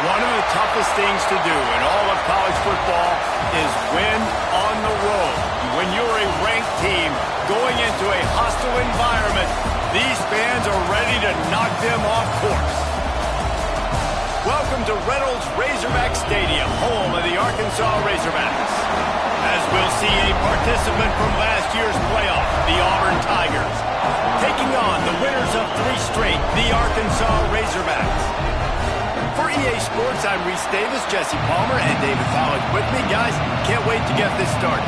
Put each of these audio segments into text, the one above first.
One of the toughest things to do in all of college football is win on the road. When you're a ranked team going into a hostile environment, these fans are ready to knock them off course. Welcome to Reynolds Razorback Stadium, home of the Arkansas Razorbacks. As we'll see a participant from last year's playoff, the Auburn Tigers, taking on the winners of 3 straight, the Arkansas Razorbacks. For EA Sports, I'm Reese Davis, Jesse Palmer, and David College with me. Guys, can't wait to get this started.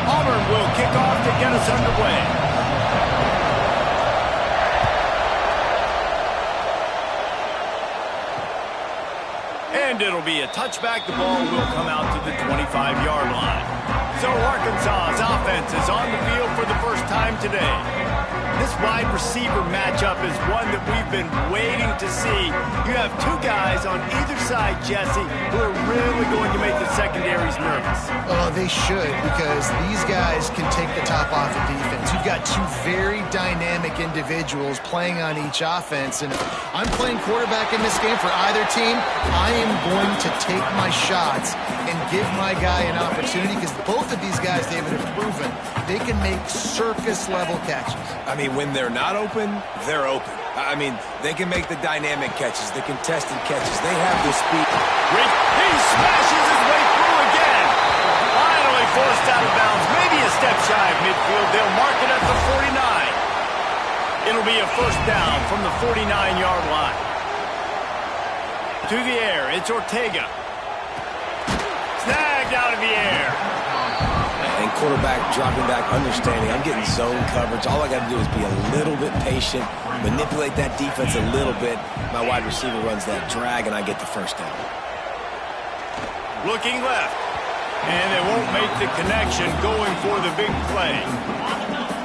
Auburn will kick off to get us underway. And it'll be a touchback. The ball will come out to the 25-yard line. So Arkansas's offense is on the field for the first time today. This wide receiver matchup is one that we've been waiting to see. You have 2 guys on either side, Jesse, who are really going to make the secondaries nervous. Oh, they should, because these guys can take the top off of defense. You've got 2 very dynamic individuals playing on each offense, and if I'm playing quarterback in this game for either team, I am going to take my shots and give my guy an opportunity, because both of these guys, David, have proven they can make circus-level catches. I mean, when they're not open, they're open. I mean, they can make the dynamic catches, the contested catches. They have the speed. He smashes his way through again. Finally forced out of bounds. Maybe a step shy of midfield. They'll mark it at the 49. It'll be a first down from the 49-yard line. To the air, it's Ortega. Snagged out of the air. And quarterback dropping back, understanding I'm getting zone coverage. All I got to do is be a little bit patient, manipulate that defense a little bit. My wide receiver runs that drag, and I get the first down. Looking left. And they won't make the connection going for the big play.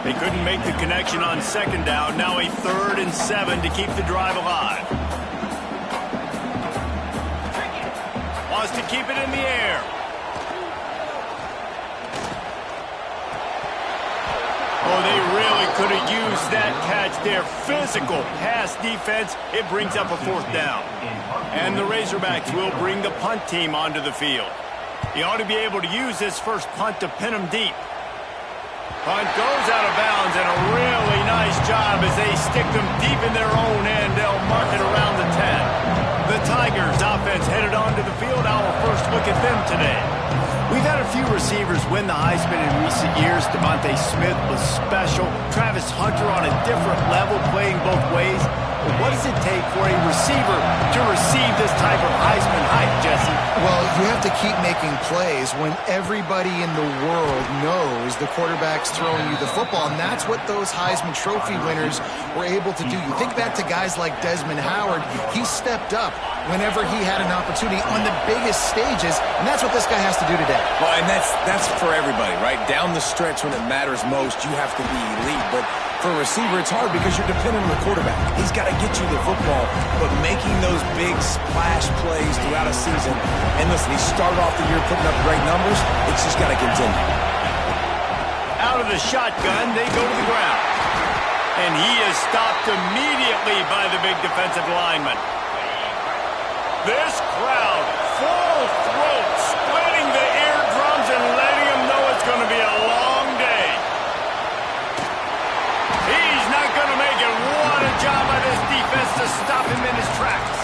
They couldn't make the connection on second down. Now a 3rd and 7 to keep the drive alive. Wants to keep it in the air. Oh, they really could have used that catch there. Physical pass defense. It brings up a 4th down. And the Razorbacks will bring the punt team onto the field. He ought to be able to use this first punt to pin them deep. Punt goes out of bounds, and a really nice job as they stick them deep in their own end. They'll mark it around the 10. The Tigers offense headed onto the field. Our first look at them today. We've had a few receivers win the Heisman in recent years. Devontae Smith was special. Travis Hunter on a different level, playing both ways. But what does it take for a receiver to receive this type of Heisman hype, Jesse? Well, you have to keep making plays when everybody in the world knows the quarterback's throwing you the football, and that's what those Heisman Trophy winners were able to do. You think back to guys like Desmond Howard. He stepped up whenever he had an opportunity on the biggest stages, and that's what this guy has to do today. Well, and that's for everybody, right? Down the stretch when it matters most, you have to be elite. But for a receiver, it's hard because you're dependent on the quarterback. He's got to get you the football, but making those big splash plays throughout a season, and listen, he started off the year putting up great numbers. It's just got to continue. Out of the shotgun, they go to the ground. And he is stopped immediately by the big defensive lineman. This crowd, full throat, splitting the eardrums and letting them know it's going to be a long day. He's not going to make it. What a job by this defense to stop him in his tracks.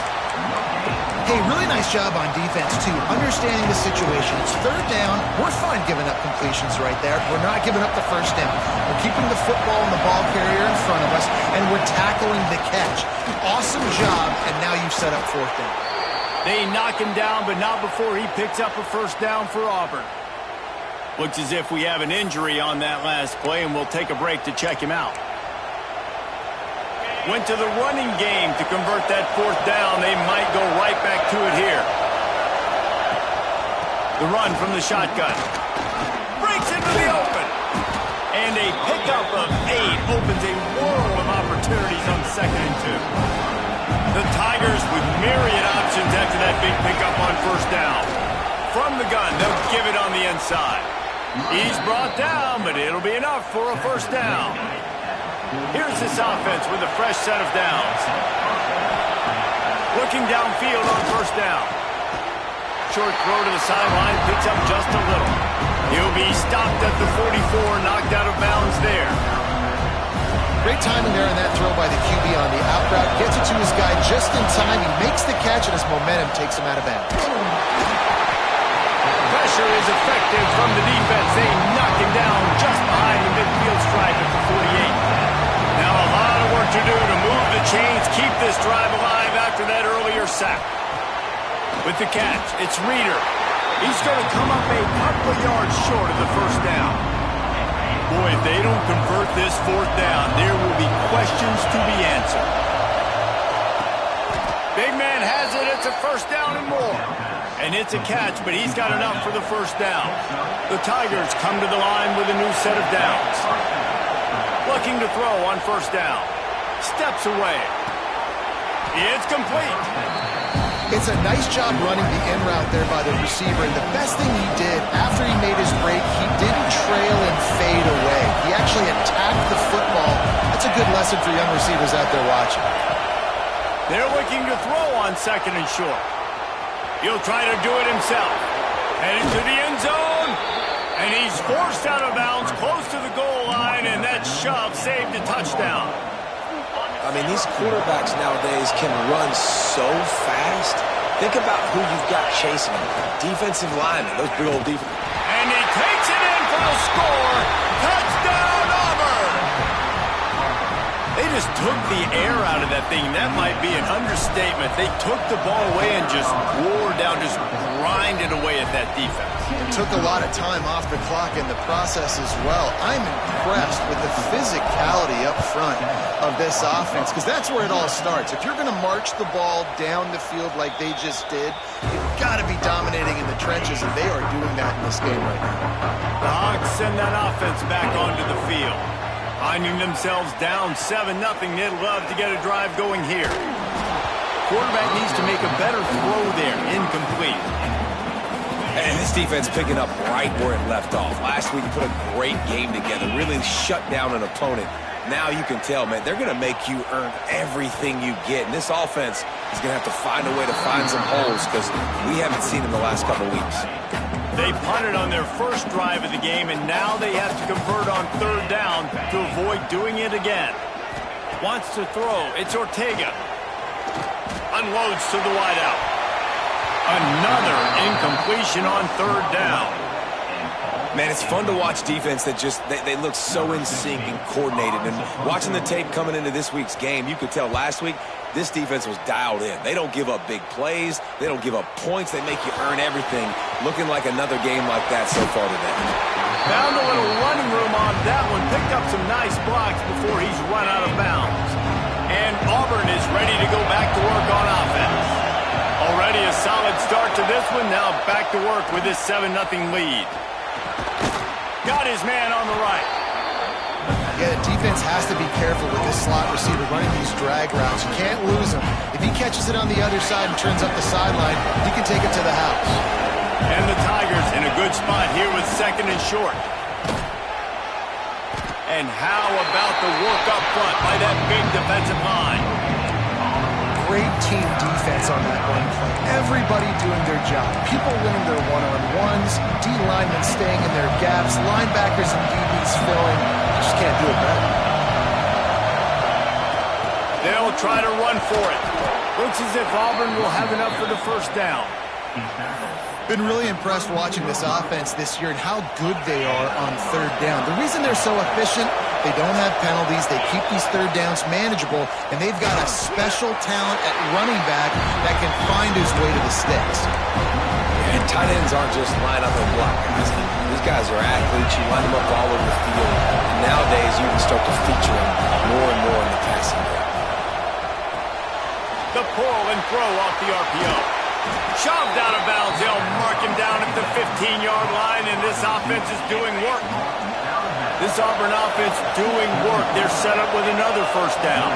Hey, really nice job on defense, too, understanding the situation. It's 3rd down. We're fine giving up completions right there. We're not giving up the first down. We're keeping the football and the ball carrier in front of us, and we're tackling the catch. Awesome job, and now you've set up 4th down. They knock him down, but not before he picks up a first down for Auburn. Looks as if we have an injury on that last play, and we'll take a break to check him out. Went to the running game to convert that 4th down. They might go right back to it here. The run from the shotgun. Breaks into the open. And a pickup of 8 opens a world of opportunities on 2nd and 2. The Tigers with myriad options after that big pickup on first down. From the gun, they'll give it on the inside. He's brought down, but it'll be enough for a first down. Here's this offense with a fresh set of downs. Looking downfield on first down. Short throw to the sideline, picks up just a little. He'll be stopped at the 44, knocked out of bounds there. Great timing there on that throw by the QB on the out route. Gets it to his guy just in time. He makes the catch, and his momentum takes him out of bounds. Pressure is effective from the defense. They knock him down just behind the midfield stripe at the 48. Now a lot of work to do to move the chains, keep this drive alive after that earlier sack. With the catch, it's Reeder. He's going to come up a couple of yards short of the first down. Boy, if they don't convert this fourth down, there will be questions to be answered. Big man has it. It's a first down and more. And it's a catch, but he's got enough for the first down. The Tigers come to the line with a new set of downs. Looking to throw on first down. Steps away. It's complete. It's a nice job running the in route there by the receiver. And the best thing he did after he made his break, he didn't trail and fade away. He actually attacked the football. That's a good lesson for young receivers out there watching. They're looking to throw on second and short. He'll try to do it himself. Heading to the end zone. And he's forced out of bounds close to the goal line, and that shove saved a touchdown. I mean, these quarterbacks nowadays can run so fast. Think about who you've got chasing them. Defensive linemen, those big old defense. And he takes it in for the score. Touchdown, Auburn! They just took the air out of that thing. That might be an understatement. They took the ball away and just wore down, just grinded away at that defense. It took a lot of time off the clock in the process as well. I'm impressed with the physicality up front of this offense, because that's where it all starts. If you're going to march the ball down the field like they just did, you've got to be dominating in the trenches, and they are doing that in this game right now. The Hawks send that offense back onto the field. Finding themselves down 7-0, they'd love to get a drive going here. Quarterback needs to make a better throw there, incomplete. And this defense picking up right where it left off. Last week, put a great game together, really shut down an opponent. Now you can tell, man, they're going to make you earn everything you get. And this offense is going to have to find a way to find some holes, because we haven't seen them the last couple weeks. They punted on their first drive of the game, and now they have to convert on third down to avoid doing it again. Wants to throw. It's Ortega. Unloads to the wideout. Another incompletion on third down. Man, it's fun to watch defense that just, they look so in sync and coordinated. And watching the tape coming into this week's game, you could tell last week, this defense was dialed in. They don't give up big plays. They don't give up points. They make you earn everything. Looking like another game like that so far today. Found a little running room on that one. Picked up some nice blocks before he's run out of bounds. And Auburn is ready to go back to work on offense. Already a solid start to this one. Now back to work with this 7-0 lead. Got his man on the right. Yeah, the defense has to be careful with this slot receiver running these drag routes. You can't lose him. If he catches it on the other side and turns up the sideline, he can take it to the house. And the Tigers in a good spot here with second and short. And how about the work up front by that big defensive line? Great team defense on that run play. Everybody doing their job. People winning their one-on-ones, D-linemen staying in their gaps, linebackers and DBs filling. You just can't do it better. They'll try to run for it. Looks as if Auburn will have enough for the first down. Been really impressed watching this offense this year and how good they are on third down. The reason they're so efficient, they don't have penalties, they keep these third downs manageable, and they've got a special talent at running back that can find his way to the sticks. And tight ends aren't just line up and block guys. These guys are athletes. You line them up all over the field. And nowadays, you can start to feature them more and more in the passing game. The pull and throw off the RPO. Shoved out of bounds. They'll mark him down at the 15-yard line, and this offense is doing work. This Auburn offense doing work. They're set up with another first down.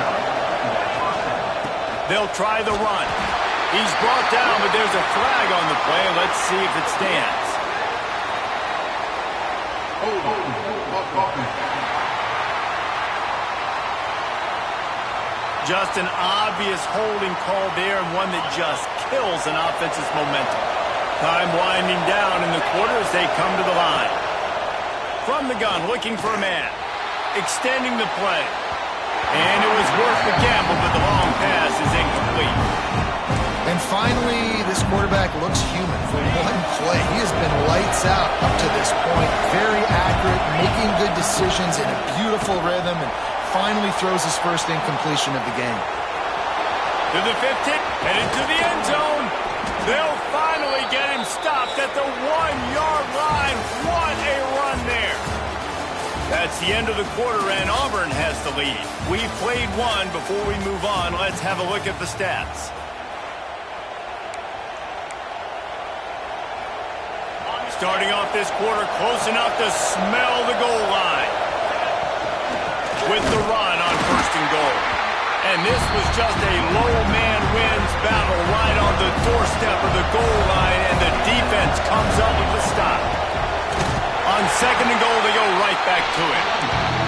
They'll try the run. He's brought down, but there's a flag on the play. Let's see if it stands. Just an obvious holding call there, and one that just kills an offense's momentum. Time winding down in the quarter as they come to the line. From the gun, looking for a man. Extending the play. And it was worth the gamble, but the long pass is incomplete. And finally, this quarterback looks human for one play. He has been lights out up to this point. Very accurate, making good decisions in a beautiful rhythm, and finally throws his first incompletion of the game. To the 15, headed to the end zone. They'll finally get him stopped at the 1-yard line. What a run there. That's the end of the quarter, and Auburn has the lead. We played one. Before we move on, let's have a look at the stats. Starting off this quarter, close enough to smell the goal line. With the run on first and goal. And this was just a low man wins battle right on the doorstep of the goal line, and the defense comes up with the stop. On second and goal, they go right back to it.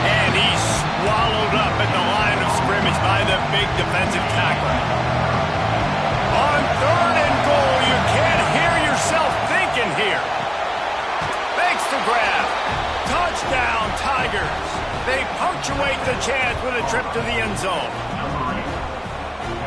And he's swallowed up at the line of scrimmage by the big defensive tackle. On third and goal, you can't hear yourself thinking here. Makes the grab. Touchdown, Tigers. They punctuate the chance with a trip to the end zone.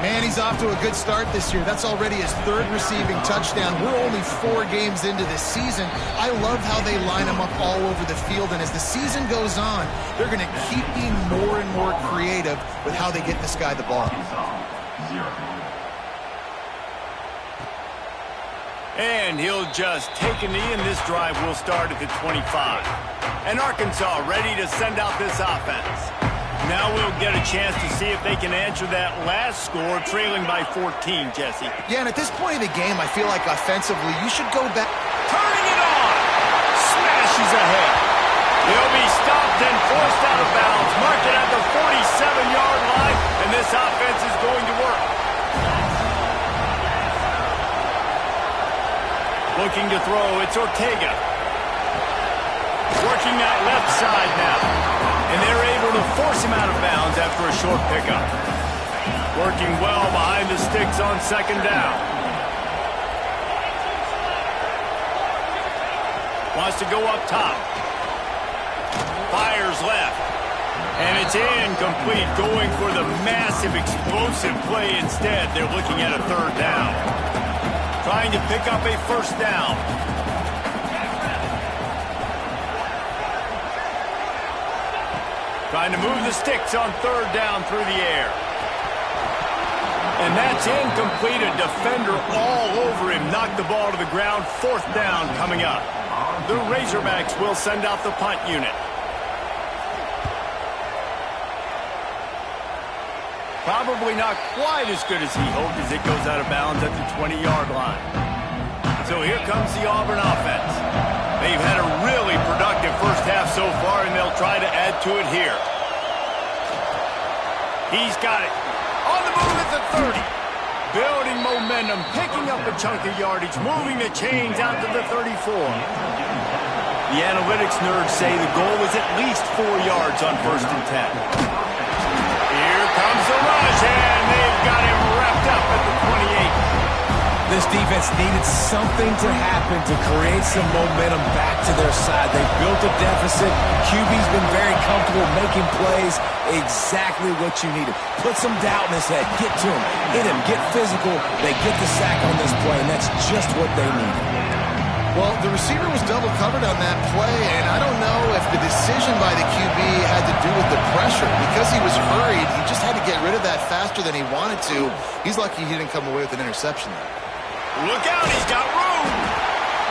Man, he's off to a good start this year. That's already his third receiving touchdown. We're only 4 games into this season. I love how they line him up all over the field, and as the season goes on, they're going to keep being more and more creative with how they get this guy the ball. And he'll just take a knee, and this drive will start at the 25. And Arkansas ready to send out this offense. Now we'll get a chance to see if they can answer that last score, trailing by 14, Jesse. Yeah, and at this point of the game, I feel like offensively, you should go back. Turning it on! Smashes ahead. He'll be stopped and forced out of bounds. Mark it at the 47-yard line, and this offense is going to work. Looking to throw, it's Ortega. Working that left side now. And they're able to force him out of bounds after a short pickup. Working well behind the sticks on second down. Wants to go up top. Fires left. And it's incomplete, going for the massive explosive play instead. They're looking at a third down. Trying to pick up a first down. Trying to move the sticks on third down through the air. And that's incomplete. A defender all over him. Knocked the ball to the ground. Fourth down coming up. The Razorbacks will send out the punt unit. Probably not quite as good as he hoped as it goes out of bounds at the 20-yard line. So here comes the Auburn offense. They've had a really productive first half so far, and they'll try to add to it here. He's got it. On the move at the 30. Building momentum, picking up a chunk of yardage, moving the chains out to the 34. The analytics nerds say the goal is at least 4 yards on first and 10. Here comes the rush, and they've got him wrapped up at the 28. This defense needed something to happen to create some momentum back to their side. They built a deficit. QB's been very comfortable making plays. Exactly what you needed. Put some doubt in his head. Get to him. Hit him. Get physical. They get the sack on this play, and that's just what they needed. Well, the receiver was double covered on that play, and I don't know if the decision by the QB had to do with the pressure. Because he was hurried, he just had to get rid of that faster than he wanted to. He's lucky he didn't come away with an interception there. Look out, he's got room.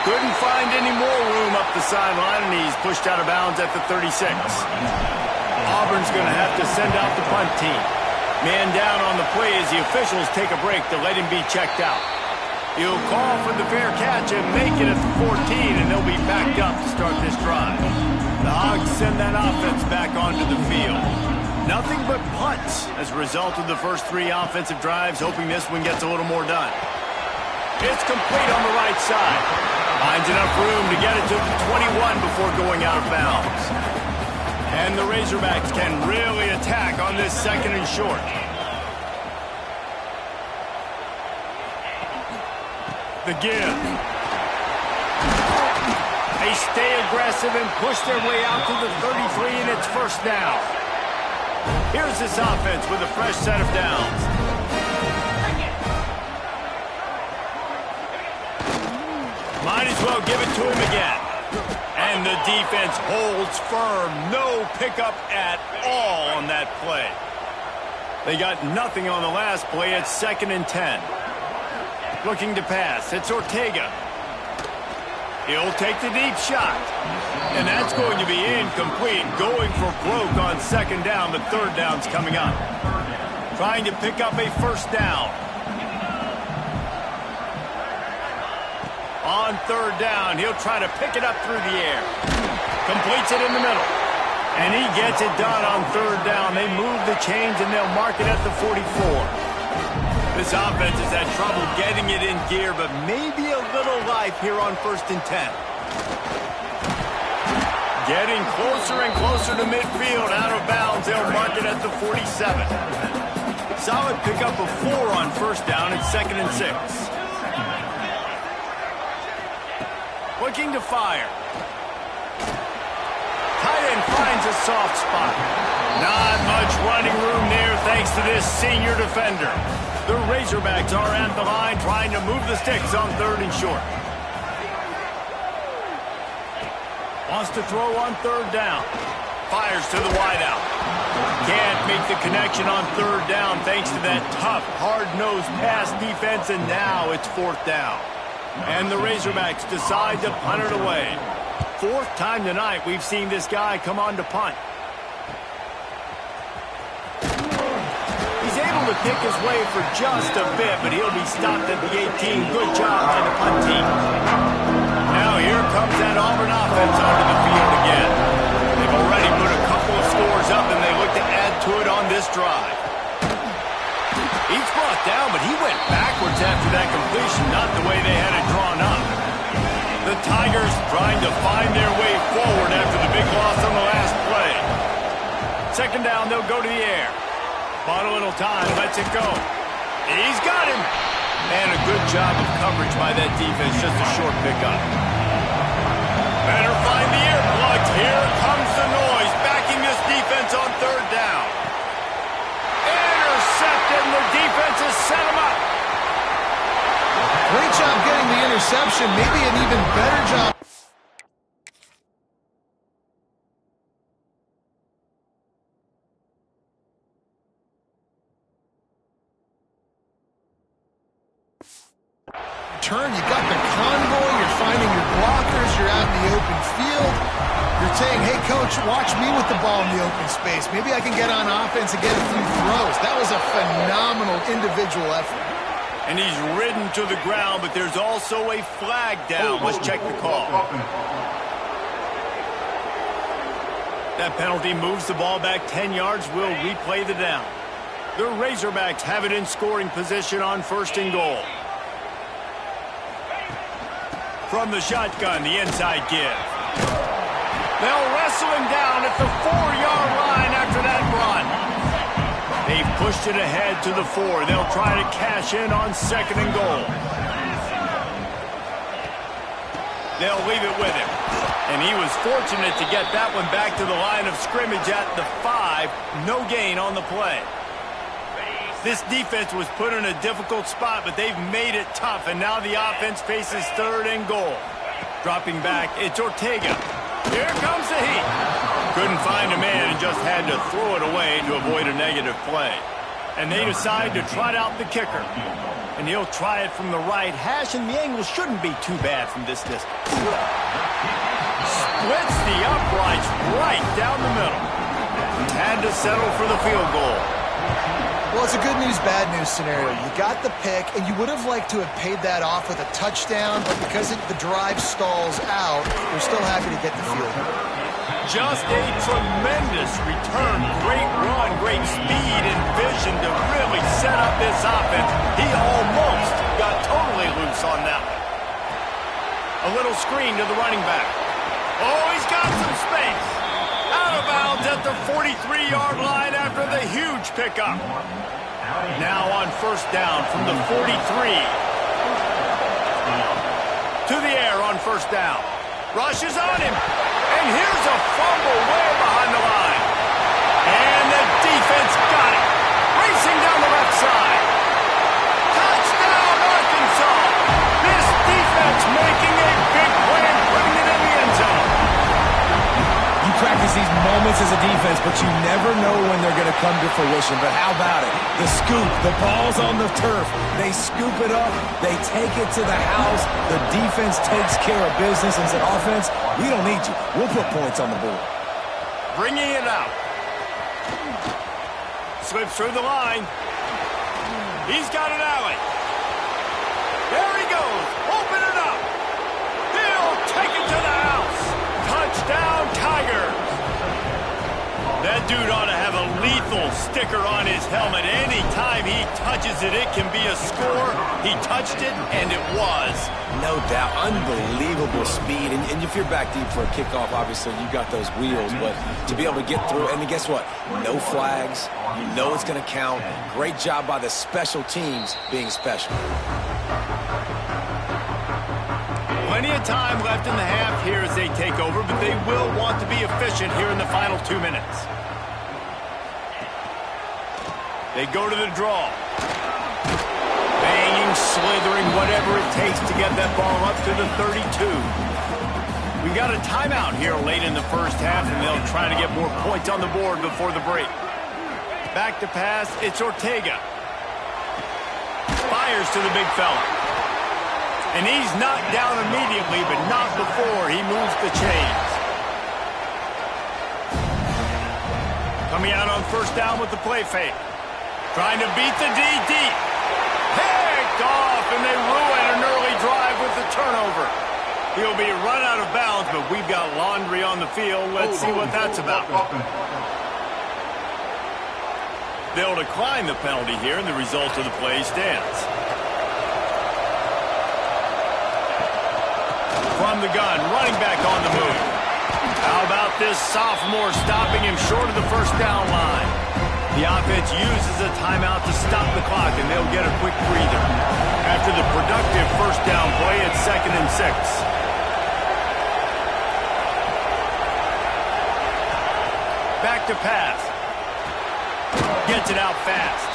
Couldn't find any more room up the sideline, and he's pushed out of bounds at the 36. Auburn's going to have to send out the punt team. Man down on the play as the officials take a break to let him be checked out. He'll call for the fair catch and make it at the 14, and they'll be backed up to start this drive. The Hogs send that offense back onto the field. Nothing but punts as a result of the first 3 offensive drives, hoping this one gets a little more done. It's complete on the right side. Finds enough room to get it to the 21 before going out of bounds. And the Razorbacks can really attack on this second and short. The give. They stay aggressive and push their way out to the 33, and it's first down. Here's this offense with a fresh set of downs. Might as well give it to him again. And the defense holds firm. No pickup at all on that play. They got nothing on the last play. It's 2nd and 10. Looking to pass. It's Ortega. He'll take the deep shot. And that's going to be incomplete. Going for broke on 2nd down, but 3rd down's coming up. Trying to pick up a first down. On 3rd down, he'll try to pick it up through the air. Completes it in the middle. And he gets it done on 3rd down. They move the chains, and they'll mark it at the 44. This offense has had trouble getting it in gear, but maybe a little life here on 1st and 10. Getting closer and closer to midfield. Out of bounds, they'll mark it at the 47. Solid pickup of 4 on 1st down. It's 2nd and 6. Looking to fire. Tight end finds a soft spot. Not much running room there thanks to this senior defender. The Razorbacks are at the line trying to move the sticks on 3rd and short. Wants to throw on 3rd down. Fires to the wideout. Can't make the connection on 3rd down thanks to that tough, hard-nosed pass defense, and now it's 4th down. And the Razorbacks decide to punt it away. 4th time tonight we've seen this guy come on to punt. He's able to pick his way for just a bit, but he'll be stopped at the 18. Good job by the punt team. Now here comes that Auburn offense onto the field again. They've already put a couple of scores up, and they look to add to it on this drive. He's brought down, but he went backwards after that completion, not the way they had it drawn up. The Tigers trying to find their way forward after the big loss on the last play. 2nd down, they'll go to the air. Bought a little time, lets it go. He's got him. And a good job of coverage by that defense, just a short pickup. Better find the earplugs. Here comes the noise, backing this defense on 3rd down. And the defense has set him up. Great job getting the interception. Maybe an even better job. Turn, you got the convoy, you're finding your blockers, you're out in the open field. You're saying, hey, coach, watch me with the ball in the open space. Maybe I can get on offense and get a few throws. That was a phenomenal individual effort. And he's ridden to the ground, but there's also a flag down. Let's check the call. That penalty moves the ball back 10 yards. We'll replay the down. The Razorbacks have it in scoring position on 1st and goal. From the shotgun, the inside give. They'll wrestle him down at the 4-yard line after that run. They've pushed it ahead to the 4. They'll try to cash in on 2nd and goal. They'll leave it with him. And he was fortunate to get that one back to the line of scrimmage at the 5. No gain on the play. This defense was put in a difficult spot, but they've made it tough, and now the offense faces 3rd and goal. Dropping back, it's Ortega. Here comes the heat. Couldn't find a man and just had to throw it away to avoid a negative play. And they decide to trot out the kicker. And he'll try it from the right hash, and the angle shouldn't be too bad from this distance. Splits the uprights right down the middle. Had to settle for the field goal. Well, it's a good news, bad news scenario. You got the pick, and you would have liked to have paid that off with a touchdown, but because the drive stalls out, you're still happy to get the field goal. Just a tremendous return. Great run, great speed and vision to really set up this offense. He almost got totally loose on that one. A little screen to the running back. Oh, he's got some space. Out of bounds at the 43-yard line after the huge pickup. Now on 1st down from the 43. to the air on first down. Rushes on him. And here's a fumble way behind the line. And the defense got it. Racing down the left side. Touchdown, Arkansas. This defense making a big play and putting it in the end zone. You practice these moments as a defense, but you never know when they're going to come to fruition. But how about it? The scoop, the ball's on the turf. They scoop it up. They take it to the house. The defense takes care of business and said, offense, we don't need you. We'll put points on the board. Bringing it out. Slips through the line. He's got an alley. There he goes. Open it up. He'll take it to the house. Touchdown, Tigers. That dude ought to have a lethal sticker on his helmet. Anytime he touches it, it can be a score. He touched it, and it was. No doubt. Unbelievable speed. And if you're back deep for a kickoff, obviously you got those wheels. But to be able to get through, and guess what? No flags. You know it's going to count. Great job by the special teams being special. Plenty of time left in the half here as they take over, but they will want to be efficient here in the final 2 minutes. They go to the draw. Banging, slithering, whatever it takes to get that ball up to the 32. We've got a timeout here late in the first half, and they'll try to get more points on the board before the break. Back to pass, it's Ortega. Fires to the big fella. And he's knocked down immediately, but not before he moves the chains. Coming out on first down with the play fake. Trying to beat the D deep. Picked off, and they ruin an early drive with the turnover. He'll be run out of bounds, but we've got laundry on the field. Let's see what that's about. They'll decline the penalty here, and the result of the play stands. From the gun, running back on the move. How about this sophomore stopping him short of the first down line? The offense uses a timeout to stop the clock, and they'll get a quick breather. After the productive first down play, it's 2nd and 6. Back to pass. Gets it out fast.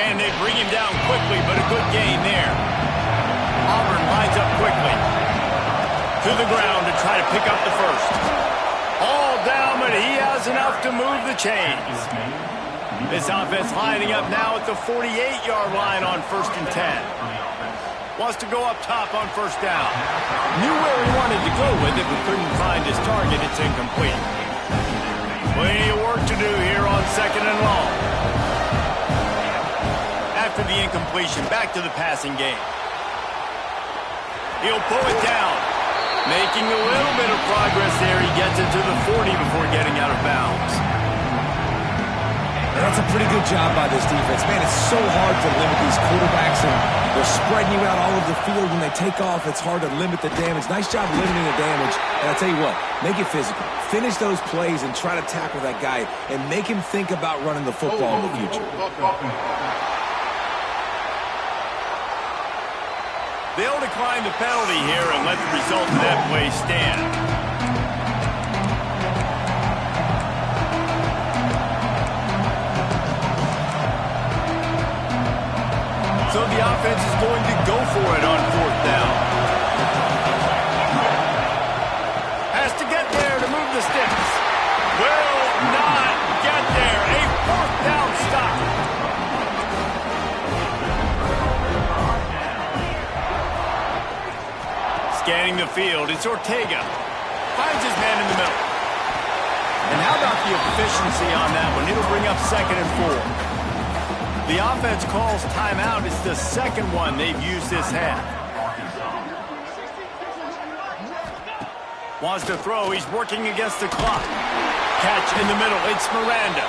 And they bring him down quickly, but a good gain there. Auburn lines up quickly. To the ground to try to pick up the first. All down, but he has enough to move the chains. This offense lining up now at the 48-yard line on 1st and 10. Wants to go up top on first down. Knew where he wanted to go with it, but couldn't find his target. It's incomplete. Plenty of work to do here on 2nd and long. After the incompletion, back to the passing game. He'll pull it down. Making a little bit of progress there. He gets it to the 40 before getting out of bounds. That's a pretty good job by this defense. Man, it's so hard to limit these quarterbacks, and they're spreading you out all over the field. When they take off, it's hard to limit the damage. Nice job limiting the damage. And I'll tell you what, make it physical. Finish those plays and try to tackle that guy and make him think about running the football in the future. They'll decline the penalty here and let the result of that play stand. So the offense is going to go for it on 4th down. Has to get there to move the sticks. Will not get there. A 4th down stop. Scanning the field, it's Ortega. Finds his man in the middle. And how about the efficiency on that one? It'll bring up 2nd and 4. The offense calls timeout. It's the second one they've used this half. Wants to throw. He's working against the clock. Catch in the middle. It's Miranda.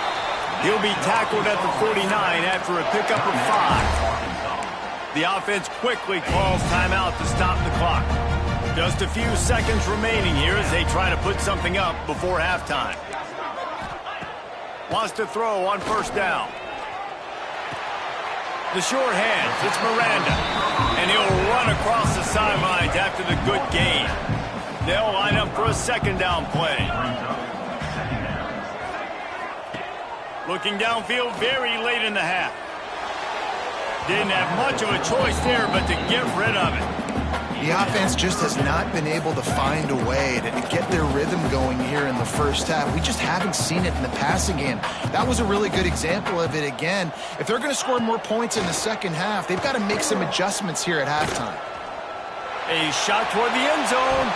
He'll be tackled at the 49 after a pickup of 5. The offense quickly calls timeout to stop the clock. Just a few seconds remaining here as they try to put something up before halftime. Wants to throw on first down. The short hands, it's Miranda. And he'll run across the sidelines after the good gain. They'll line up for a second down play. Looking downfield very late in the half. Didn't have much of a choice there but to get rid of it. The offense just has not been able to find a way to get their rhythm going here in the first half. We just haven't seen it in the passing game. That was a really good example of it again. If they're going to score more points in the second half, they've got to make some adjustments here at halftime. A shot toward the end zone.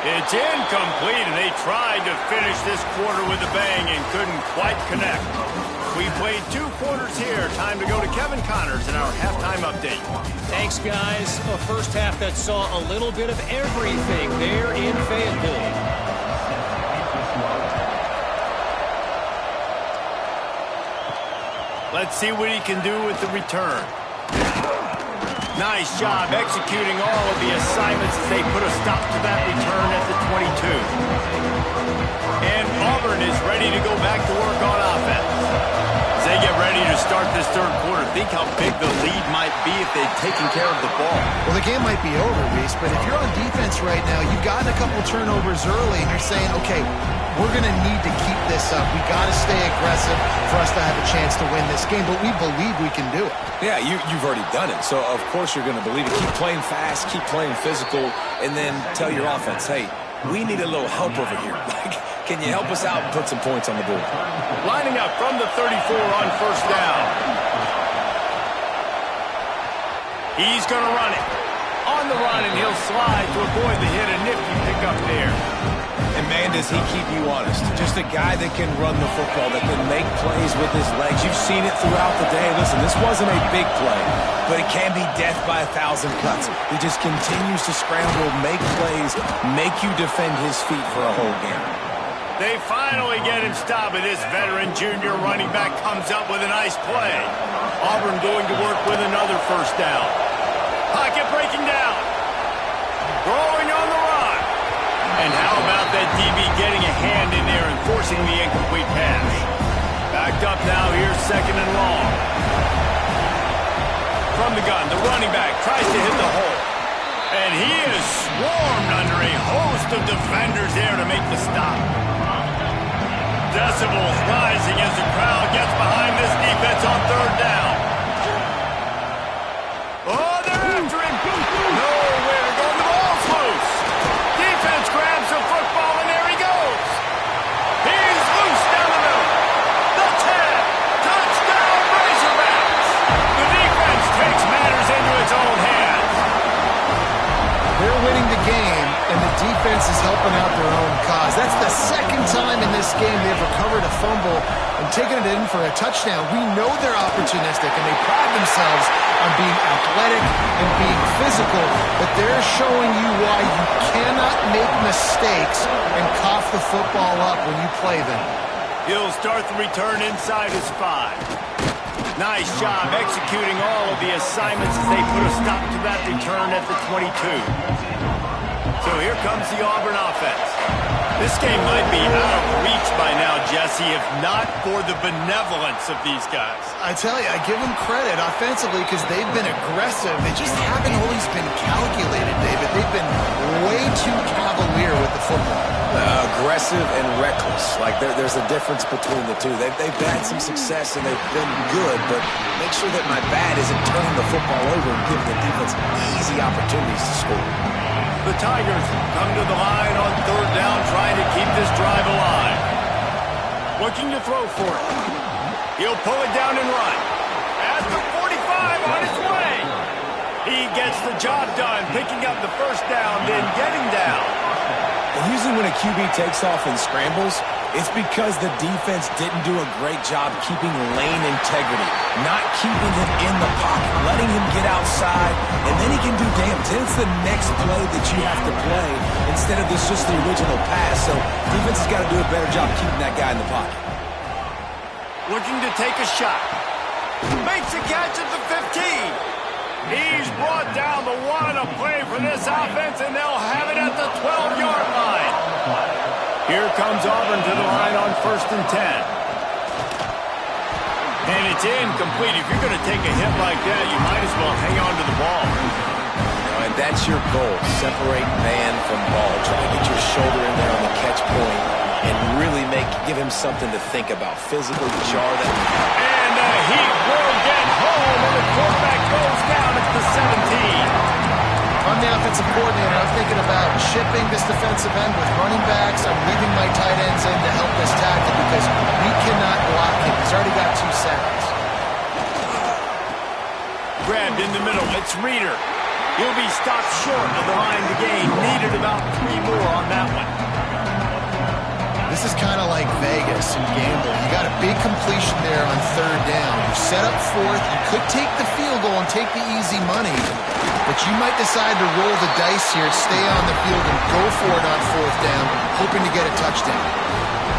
It's incomplete, and they tried to finish this quarter with a bang and couldn't quite connect. We played 2 quarters here. Time to go to Kevin Connors in our halftime update. Thanks, guys. A first half that saw a little bit of everything there in Fayetteville. Let's see what he can do with the return. Nice job executing all of the assignments as they put a stop to that return at the 22. And Auburn is ready to go back to work on offense. As they get ready to start this third quarter, think how big the lead might be if they'd taken care of the ball. Well, the game might be over, Reese, but if you're on defense right now, you've gotten a couple turnovers early, and you're saying, okay, we're going to need to keep this up. We got to stay aggressive for us to have a chance to win this game, but we believe we can do it. Yeah, you've already done it, so of course you're going to believe it. Keep playing fast, keep playing physical, and then tell your offense, hey, we need a little help over here. Can you help us out and put some points on the board? Lining up from the 34 on first down. He's going to run it. On the run, and he'll slide to avoid the hit. A nifty pickup there. And man, does he keep you honest. Just a guy that can run the football, that can make plays with his legs. You've seen it throughout the day. Listen, this wasn't a big play, but it can be death by 1,000 cuts. He just continues to scramble, make plays, make you defend his feet for a whole game. They finally get him stopped, and this veteran junior running back comes up with a nice play. Auburn going to work with another first down. Pocket breaking down. Throwing on the run. And how about that DB getting a hand in there and forcing the incomplete pass? Backed up now, here's second and long. From the gun, the running back tries to hit the hole. And he is swarmed under a host of defenders there to make the stop. Decibels rising as the crowd gets behind this defense on third down. Oh, they're after him. Nowhere to go. The ball's loose. Defense grabs the football, and there he goes. He's loose down the middle. The 10. Touchdown, Razorbacks. The defense takes matters into its own hands. They're winning the game, and the defense is helping out their own cause. That's the second time in this game they've recovered a fumble and taken it in for a touchdown. We know they're opportunistic, and they pride themselves on being athletic and being physical, but they're showing you why you cannot make mistakes and cough the football up when you play them. He'll start the return inside his 5. Nice job executing all of the assignments as they put a stop to that return at the 22. So here comes the Auburn offense. This game might be out of reach by now, Jesse, if not for the benevolence of these guys. I tell you, I give them credit offensively because they've been aggressive. They just haven't always been calculated, David. They've been way too cavalier with the football. Aggressive and reckless. Like there's a difference between the two. They've had some success and they've been good, but make sure that my bad isn't turning the football over and giving the defense easy opportunities to score. The Tigers come to the line on third down, trying to keep this drive alive. Looking to throw for it. He'll pull it down and run. At the 45 on his way. He gets the job done, picking up the first down, then getting down. And usually when a QB takes off and scrambles, it's because the defense didn't do a great job keeping lane integrity, not keeping him in the pocket, letting him get outside, and then he can do damage. Then it's the next play that you have to play instead of just the original pass. So defense has got to do a better job keeping that guy in the pocket. Looking to take a shot. Makes a catch at the 15. He's brought down the 1, a play for this offense, and they'll have it at the 12-yard line. Here comes Auburn to the line on 1st and 10. And it's incomplete. If you're going to take a hit like that, you might as well hang on to the ball. And that's your goal. Separate man from ball. Try to get your shoulder in there on the catch point and really give him something to think about. Physically jar that. And the Heat will get home, and the quarterback goes down at the 17. I'm the offensive coordinator. I'm thinking about shipping this defensive end with running backs. I'm leaving my tight ends in to help this tackle because we cannot block him. He's already got 2 sacks. Grabbed in the middle. It's Reeder. He'll be stopped short of the line to gain. Needed about 3 more on that one. This is kind of like Vegas and gambling. You got a big completion there on 3rd down. You set up 4th. You could take the field goal and take the easy money, but you might decide to roll the dice here, stay on the field, and go for it on 4th down, hoping to get a touchdown.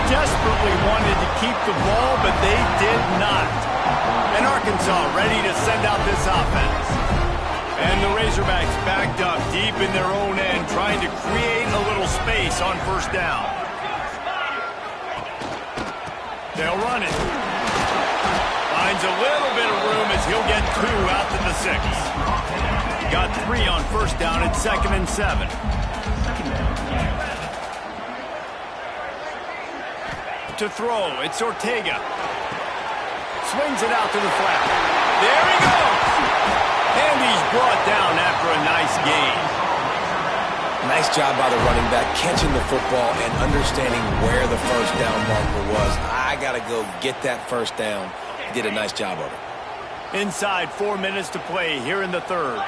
Desperately wanted to keep the ball, but they did not. And Arkansas ready to send out this offense. And the Razorbacks backed up deep in their own end, trying to create a little space on 1st down. They'll run it. Finds a little bit of room as he'll get 2 out to the 6. Got 3 on 1st down at 2nd and 7. To throw, it's Ortega. Swings it out to the flat. There he goes! And he's brought down after a nice gain. Nice job by the running back, catching the football and understanding where the 1st down marker was. I got to go get that 1st down. He did a nice job of it. Inside 4 minutes to play here in the 3rd.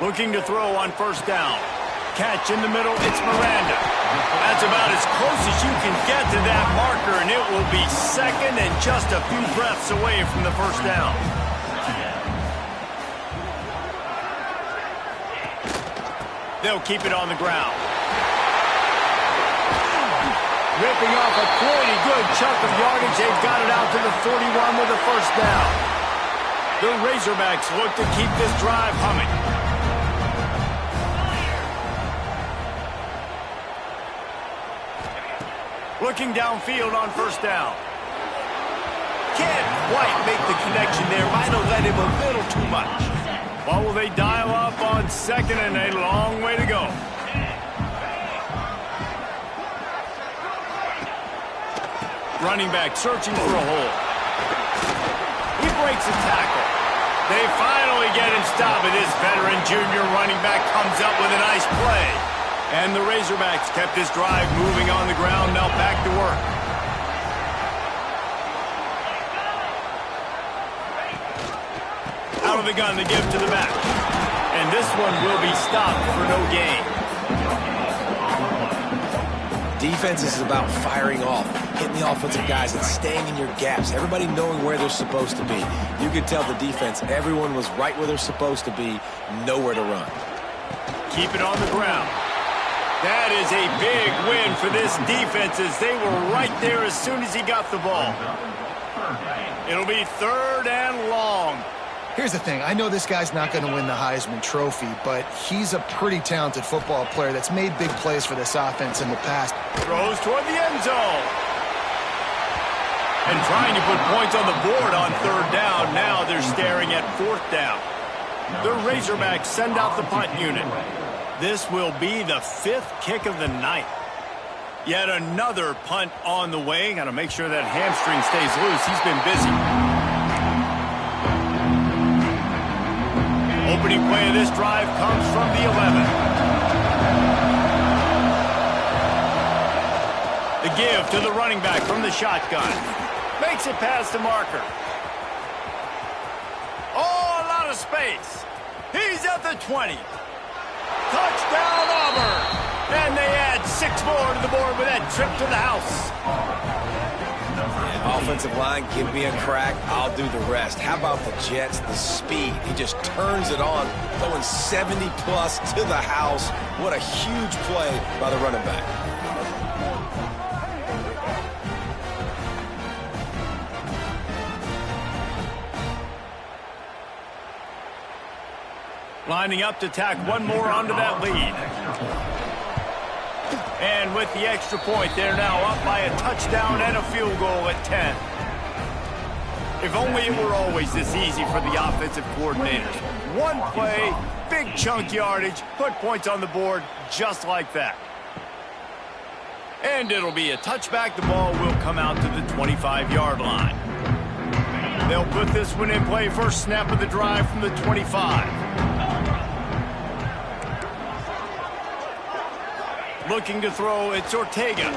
Looking to throw on 1st down. Catch in the middle, it's Miranda. That's about as close as you can get to that marker, and it will be 2nd and just a few breaths away from the 1st down. They'll keep it on the ground. Ripping off a pretty good chunk of yardage. They've got it out to the 41 with a 1st down. The Razorbacks look to keep this drive humming. Looking downfield on 1st down. Can't quite make the connection there. Might have let him a little too much. Well, will they dial up on 2nd and a long way to go? Running back searching for a hole. He breaks a tackle. They finally get him stopped, and this veteran junior running back comes up with a nice play. And the Razorbacks kept this drive moving on the ground, now back to work. Out of the gun to give to the back. And this one will be stopped for no gain. Defense is about firing off, hitting the offensive guys, and staying in your gaps. Everybody knowing where they're supposed to be. You could tell the defense, everyone was right where they're supposed to be, nowhere to run. Keep it on the ground. That is a big win for this defense as they were right there as soon as he got the ball. It'll be 3rd and long. Here's the thing. I know this guy's not going to win the Heisman Trophy, but he's a pretty talented football player that's made big plays for this offense in the past. Throws toward the end zone. And trying to put points on the board on 3rd down. Now they're staring at 4th down. The Razorbacks send out the punt unit. This will be the 5th kick of the night. Yet another punt on the way. Got to make sure that hamstring stays loose. He's been busy. Opening play of this drive comes from the 11. The give to the running back from the shotgun. Makes it past the marker. Oh, a lot of space. He's at the 20. Touchdown, Auburn. And they add 6 more to the board with that trip to the house. Offensive line, give me a crack, I'll do the rest. How about the Jets, the speed? He just turns it on, going 70-plus to the house. What a huge play by the running back. Lining up to tack one more onto that lead. And with the extra point, they're now up by a touchdown and a field goal at 10. If only it were always this easy for the offensive coordinators. One play, big chunk yardage, put points on the board just like that. And it'll be a touchback. The ball will come out to the 25-yard line. They'll put this one in play. First snap of the drive from the 25. Looking to throw, it's Ortega.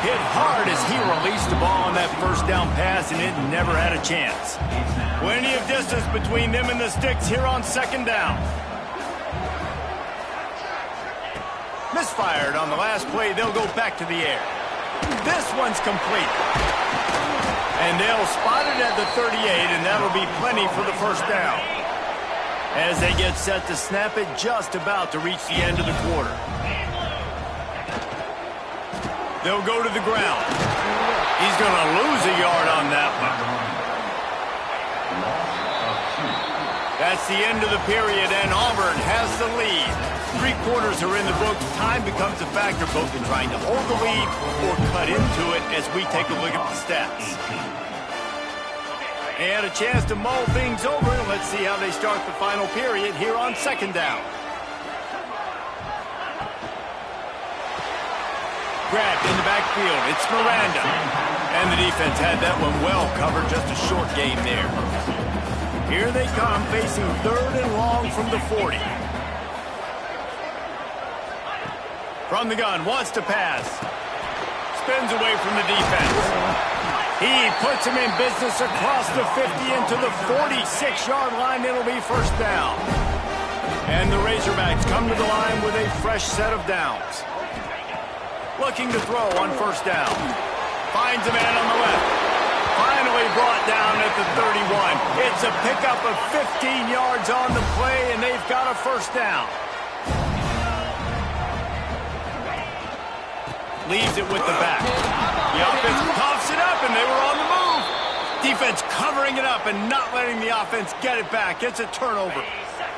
Hit hard as he released the ball on that first down pass, and it never had a chance. Plenty of distance between them and the sticks here on second down. Misfired on the last play. They'll go back to the air. This one's complete. And they'll spot it at the 38, and that'll be plenty for the first down. As they get set to snap it, just about to reach the end of the quarter. They'll go to the ground. He's going to lose a yard on that one. That's the end of the period, and Auburn has the lead. 3 quarters are in the books. Time becomes a factor both in trying to hold the lead or cut into it as we take a look at the stats. And a chance to mull things over. Let's see how they start the final period here on second down. Grabbed in the backfield. It's Miranda. And the defense had that one well covered. Just a short game there. Here they come, facing 3rd and long from the 40. From the gun, wants to pass. Spins away from the defense. He puts him in business across the 50 into the 46-yard line. It'll be first down. And the Razorbacks come to the line with a fresh set of downs. Looking to throw on first down. Finds a man on the left. Finally brought down at the 31. It's a pickup of 15 yards on the play, and they've got a first down. Leaves it with the back. The offense coughs it up, and they were on the move. Defense covering it up and not letting the offense get it back. It's a turnover.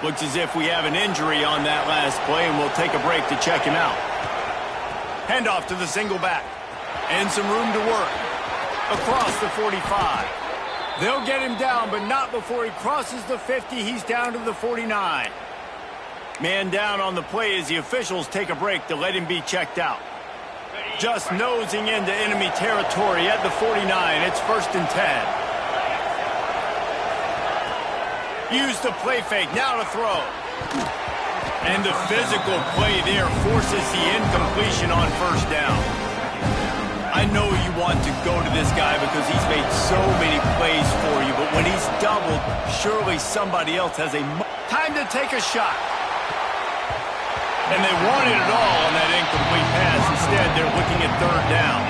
Looks as if we have an injury on that last play, and we'll take a break to check him out. Handoff to the single back. And some room to work. Across the 45. They'll get him down, but not before he crosses the 50. He's down to the 49. Man down on the play as the officials take a break to let him be checked out. Just nosing into enemy territory at the 49. It's 1st and 10. Use the play fake. Now to throw. And the physical play there forces the incompletion on first down. I know you want to go to this guy because he's made so many plays for you, but when he's doubled, surely somebody else has a time to take a shot. And they wanted it all on that incomplete pass. Instead, they're looking at 3rd down.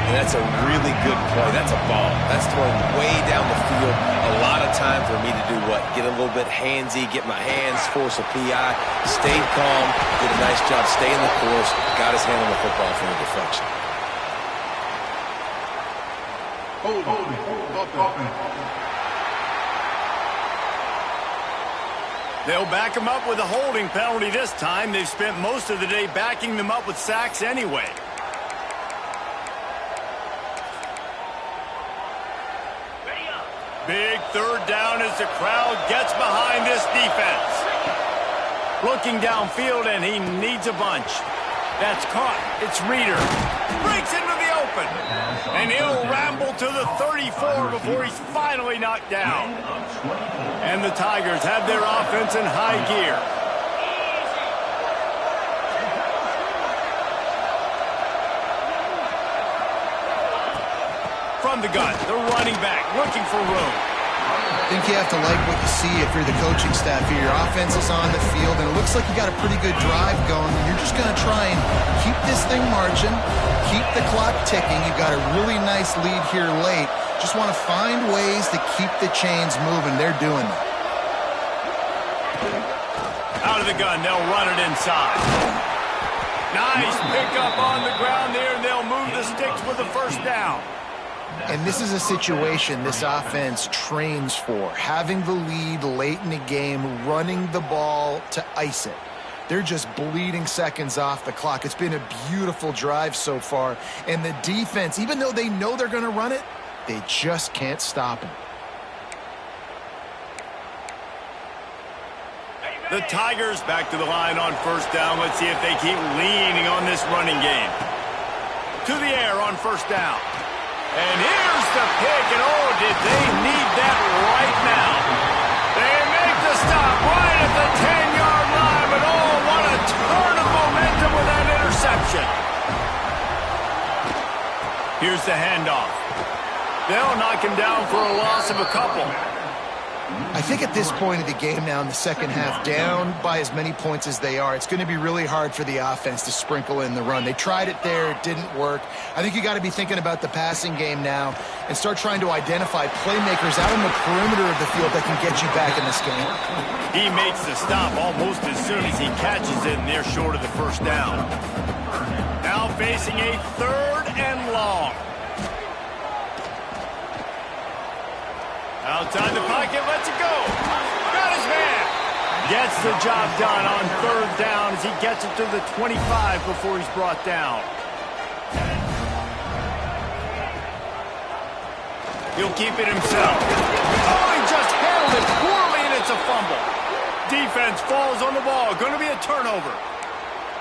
And that's a really good play. That's a ball. That's thrown way down the field. A lot of time for me to do what? Get a little bit handsy, get my hands, force a PI, stayed calm, did a nice job staying the course, got his hand on the football for the deflection. They'll back him up with a holding penalty this time. They've spent most of the day backing them up with sacks anyway. Big 3rd down as the crowd gets behind this defense. Looking downfield, and he needs a bunch. That's caught. It's Reeder. Breaks into the open. And he'll ramble to the 34 before he's finally knocked down. And the Tigers have their offense in high gear. From the gun, the running back looking for room. I think you have to like what you see if you're the coaching staff here. Your offense is on the field, and it looks like you got a pretty good drive going. You're just going to try and keep this thing marching, keep the clock ticking. You've got a really nice lead here late. Just want to find ways to keep the chains moving. They're doing that. Out of the gun, they'll run it inside. Nice pickup on the ground there, and they'll move the sticks with the first down. And this is a situation this offense trains for, having the lead late in the game, running the ball to ice it. They're just bleeding seconds off the clock. It's been a beautiful drive so far. And the defense, even though they know they're going to run it, they just can't stop them. The Tigers back to the line on first down. Let's see if they keep leaning on this running game. To the air on first down. And here's the pick, and oh, did they need that right now. They make the stop right at the 10-yard line, but oh, what a turn of momentum with that interception. Here's the handoff. They'll knock him down for a loss of a couple. I think at this point of the game now in the second half, down by as many points as they are, it's going to be really hard for the offense to sprinkle in the run. They tried it there. It didn't work. I think you got to be thinking about the passing game now and start trying to identify playmakers out on the perimeter of the field that can get you back in this game. He makes the stop almost as soon as he catches it, and they're short of the first down. Now facing a 3rd and long. Outside the pocket, lets it go. Got his man. Gets the job done on 3rd down as he gets it to the 25 before he's brought down. He'll keep it himself. Oh, he just handled it poorly, and it's a fumble. Defense falls on the ball. Going to be a turnover.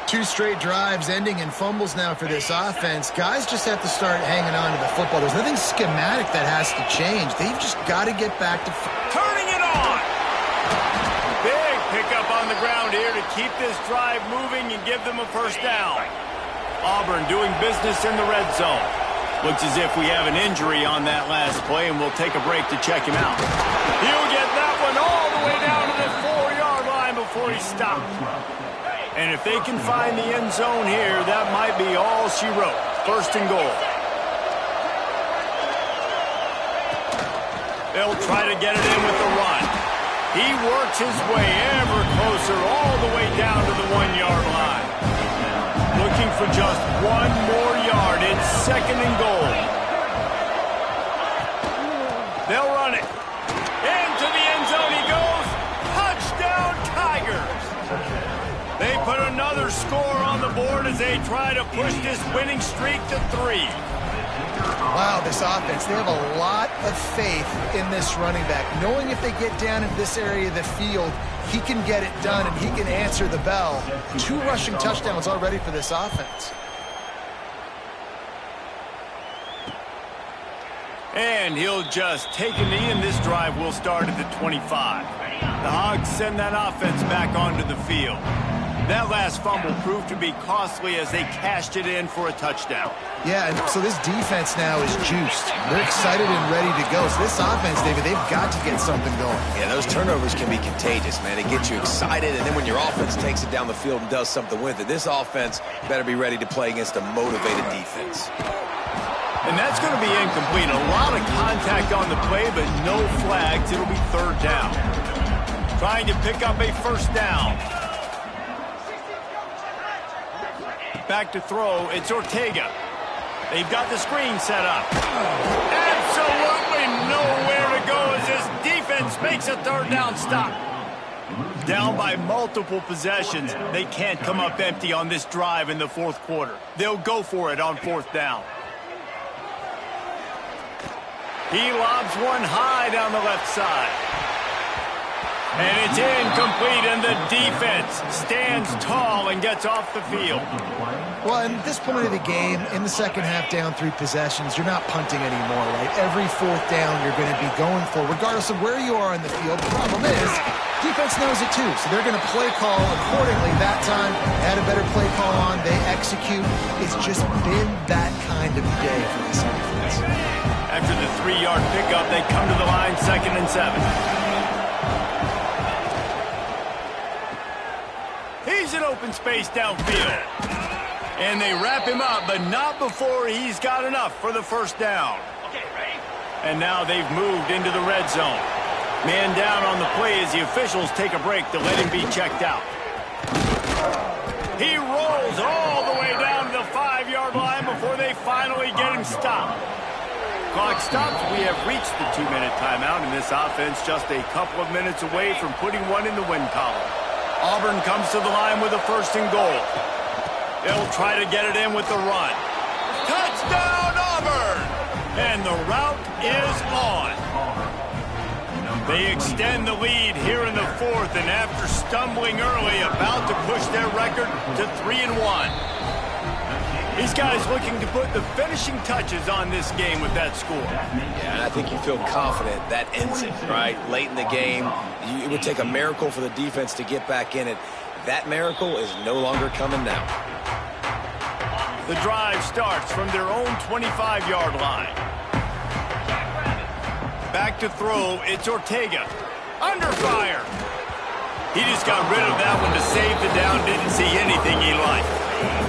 2 straight drives ending in fumbles now for this offense. Guys just have to start hanging on to the football. There's nothing schematic that has to change. They've just got to get back to... Turning it on! Big pickup on the ground here to keep this drive moving and give them a first down. Auburn doing business in the red zone. Looks as if we have an injury on that last play, and we'll take a break to check him out. He'll get that one all the way down to the 4-yard line before he stopped. And if they can find the end zone here, that might be all she wrote. 1st and goal. They'll try to get it in with the run. He works his way ever closer all the way down to the 1-yard line. Looking for just 1 more yard. It's 2nd and goal. They'll run it. Into the end zone he goes. Touchdown, Tigers. They put another score on the board as they try to push this winning streak to 3. Wow, this offense, they have a lot of faith in this running back. Knowing if they get down in this area of the field, he can get it done and he can answer the bell. 2 rushing touchdowns already for this offense. And he'll just take a knee, and this drive will start at the 25. The Hogs send that offense back onto the field. That last fumble proved to be costly as they cashed it in for a touchdown. Yeah, and so this defense now is juiced. They're excited and ready to go. So this offense, David, they've got to get something going. Yeah, those turnovers can be contagious, man. They get you excited, and then when your offense takes it down the field and does something with it, this offense better be ready to play against a motivated defense. And that's going to be incomplete. A lot of contact on the play, but no flags. It'll be 3rd down. Trying to pick up a first down. Back to throw, it's Ortega. They've got the screen set up. Absolutely nowhere to go as this defense makes a 3rd down stop. Down by multiple possessions, they can't come up empty on this drive in the 4th quarter. They'll go for it on 4th down. He lobs one high down the left side. And it's incomplete, and the defense stands tall and gets off the field. Well, at this point of the game, in the second half, down 3 possessions, you're not punting anymore, right? Every 4th down you're going to be going for, regardless of where you are in the field. The problem is, defense knows it too, so they're going to play call accordingly. That time, they had a better play call on. They execute. It's just been that kind of day for this offense. After the 3-yard pickup, they come to the line 2nd and 7. He's in open space downfield. And they wrap him up, but not before he's got enough for the first down. And now they've moved into the red zone. Man down on the play as the officials take a break to let him be checked out. He rolls all the way down to the 5-yard line before they finally get him stopped. Clock stops. We have reached the 2-minute timeout, and this offense just a couple of minutes away from putting one in the win column. Auburn comes to the line with a 1st and goal. They'll try to get it in with the run. Touchdown, Auburn! And the route is on. They extend the lead here in the 4th, and after stumbling early, about to push their record to 3-1. These guys looking to put the finishing touches on this game with that score. Yeah, and I think you feel confident that ends it, right? Late in the game, it would take a miracle for the defense to get back in it. That miracle is no longer coming now. The drive starts from their own 25-yard line. Back to throw, it's Ortega. Under fire. He just got rid of that one to save the down, didn't see anything he liked.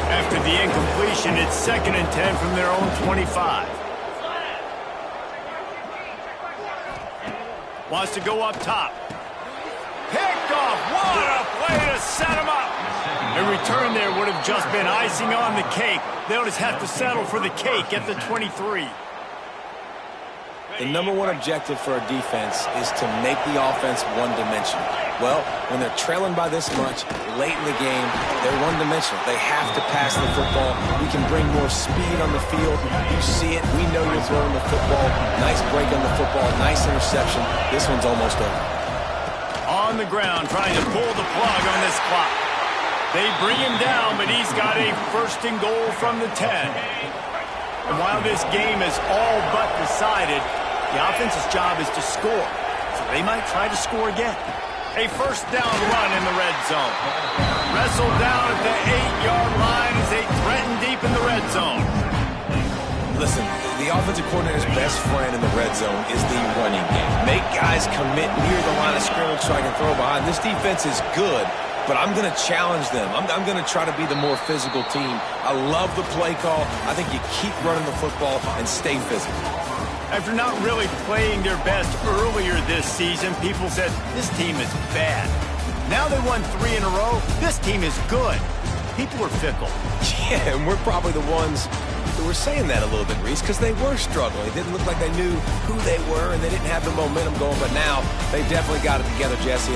After the incompletion, it's 2nd and 10 from their own 25. Wants to go up top. Picked off. What a play to set him up. A return there would have just been icing on the cake. They'll just have to settle for the cake at the 23. The number one objective for a defense is to make the offense one-dimensional. Well, when they're trailing by this much late in the game, they're one-dimensional. They have to pass the football. We can bring more speed on the field. You see it. We know you're throwing the football. Nice break on the football. Nice interception. This one's almost over. On the ground, trying to pull the plug on this clock. They bring him down, but he's got a 1st and goal from the 10. And while this game is all but decided, the offense's job is to score, so they might try to score again. A 1st down run in the red zone. Wrestled down at the 8-yard line as they threaten deep in the red zone. Listen, the offensive coordinator's best friend in the red zone is the running game. Make guys commit near the line of scrimmage so I can throw behind. This defense is good, but I'm going to challenge them. I'm going to try to be the more physical team. I love the play call. I think you keep running the football and stay physical. After not really playing their best earlier this season, people said, this team is bad. Now they won 3 in a row. This team is good. People are fickle. Yeah, and we're probably the ones who were saying that a little bit, Reese, because they were struggling. It didn't look like they knew who they were, and they didn't have the momentum going. But now they definitely got it together, Jesse.